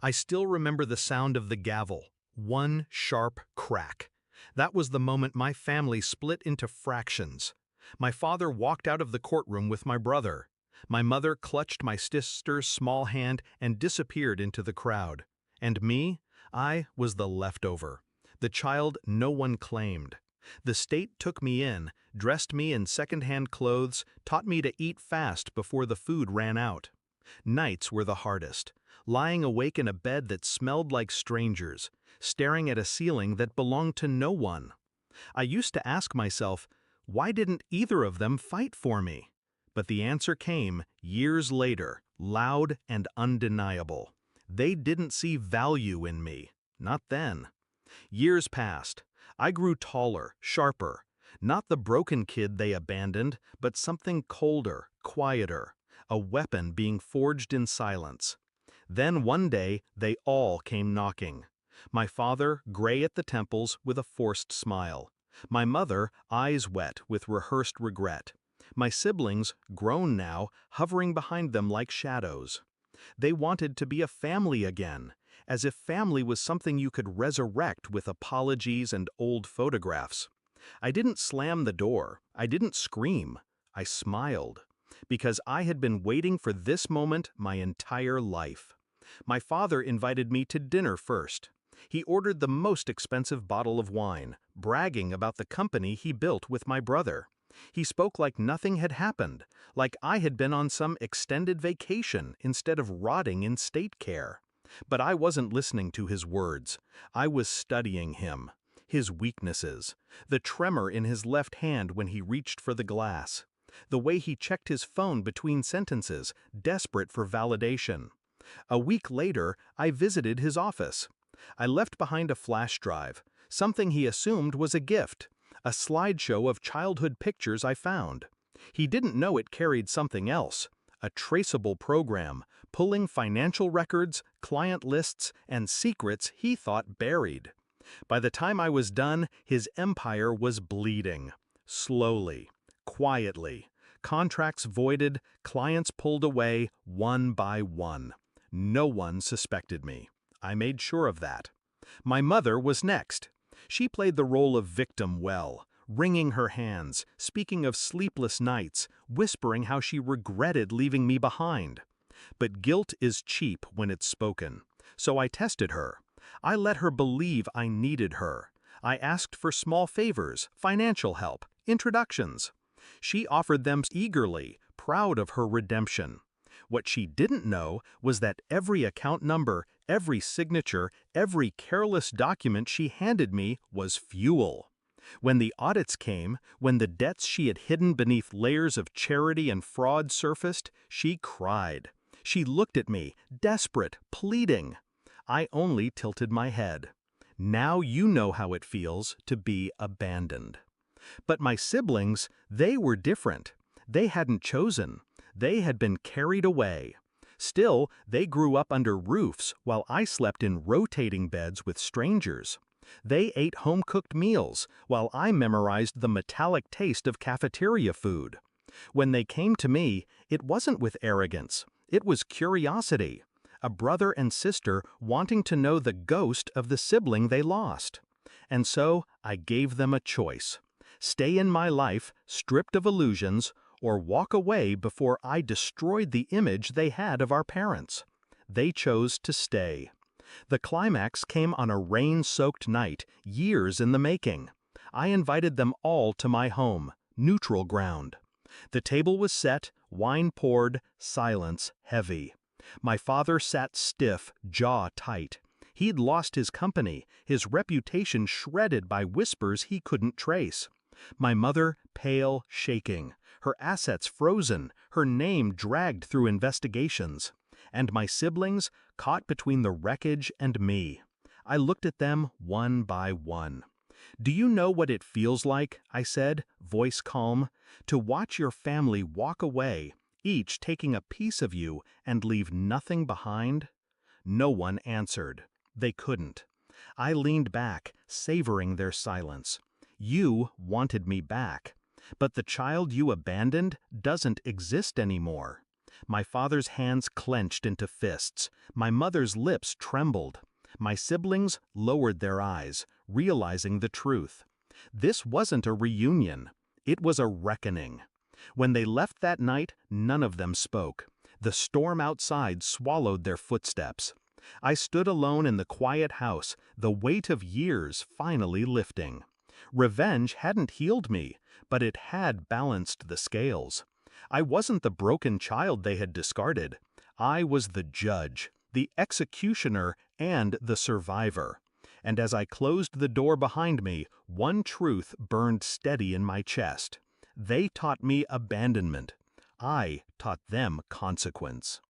I still remember the sound of the gavel, one sharp crack. That was the moment my family split into fractions. My father walked out of the courtroom with my brother. My mother clutched my sister's small hand and disappeared into the crowd. And me? I was the leftover, the child no one claimed. The state took me in, dressed me in second-hand clothes, taught me to eat fast before the food ran out. Nights were the hardest, lying awake in a bed that smelled like strangers, staring at a ceiling that belonged to no one. I used to ask myself, why didn't either of them fight for me? But the answer came years later, loud and undeniable. They didn't see value in me, not then. Years passed. I grew taller, sharper. Not the broken kid they abandoned, but something colder, quieter, a weapon being forged in silence. Then one day, they all came knocking. My father, gray at the temples, with a forced smile. My mother, eyes wet with rehearsed regret. My siblings, grown now, hovering behind them like shadows. They wanted to be a family again, as if family was something you could resurrect with apologies and old photographs. I didn't slam the door. I didn't scream. I smiled. Because I had been waiting for this moment my entire life. My father invited me to dinner first. He ordered the most expensive bottle of wine, bragging about the company he built with my brother. He spoke like nothing had happened, like I had been on some extended vacation instead of rotting in state care. But I wasn't listening to his words. I was studying him, his weaknesses, the tremor in his left hand when he reached for the glass, the way he checked his phone between sentences, desperate for validation. A week later, I visited his office. I left behind a flash drive, something he assumed was a gift, a slideshow of childhood pictures I found. He didn't know it carried something else, a traceable program, pulling financial records, client lists, and secrets he thought buried. By the time I was done, his empire was bleeding. Slowly, quietly. Contracts voided, clients pulled away, one by one. No one suspected me. I made sure of that. My mother was next. She played the role of victim well, wringing her hands, speaking of sleepless nights, whispering how she regretted leaving me behind. But guilt is cheap when it's spoken. So I tested her. I let her believe I needed her. I asked for small favors, financial help, introductions. She offered them eagerly, proud of her redemption. What she didn't know was that every account number, every signature, every careless document she handed me was fuel. When the audits came, when the debts she had hidden beneath layers of charity and fraud surfaced, she cried. She looked at me, desperate, pleading. I only tilted my head. Now you know how it feels to be abandoned. But my siblings, they were different. They hadn't chosen. They had been carried away. Still, they grew up under roofs while I slept in rotating beds with strangers. They ate home-cooked meals while I memorized the metallic taste of cafeteria food. When they came to me, it wasn't with arrogance. It was curiosity. A brother and sister wanting to know the ghost of the sibling they lost. And so I gave them a choice. Stay in my life, stripped of illusions, or walk away before I destroyed the image they had of our parents. They chose to stay. The climax came on a rain-soaked night, years in the making. I invited them all to my home, neutral ground. The table was set, wine poured, silence heavy. My father sat stiff, jaw tight. He'd lost his company, his reputation shredded by whispers he couldn't trace. My mother, pale, shaking, her assets frozen, her name dragged through investigations. And my siblings, caught between the wreckage and me. I looked at them one by one. "Do you know what it feels like," I said, voice calm, "to watch your family walk away, each taking a piece of you, and leave nothing behind?" No one answered. They couldn't. I leaned back, savoring their silence. You wanted me back. But the child you abandoned doesn't exist anymore. My father's hands clenched into fists. My mother's lips trembled. My siblings lowered their eyes, realizing the truth. This wasn't a reunion. It was a reckoning. When they left that night, none of them spoke. The storm outside swallowed their footsteps. I stood alone in the quiet house, the weight of years finally lifting. Revenge hadn't healed me, but it had balanced the scales. I wasn't the broken child they had discarded. I was the judge, the executioner, and the survivor. And as I closed the door behind me, one truth burned steady in my chest. They taught me abandonment. I taught them consequence.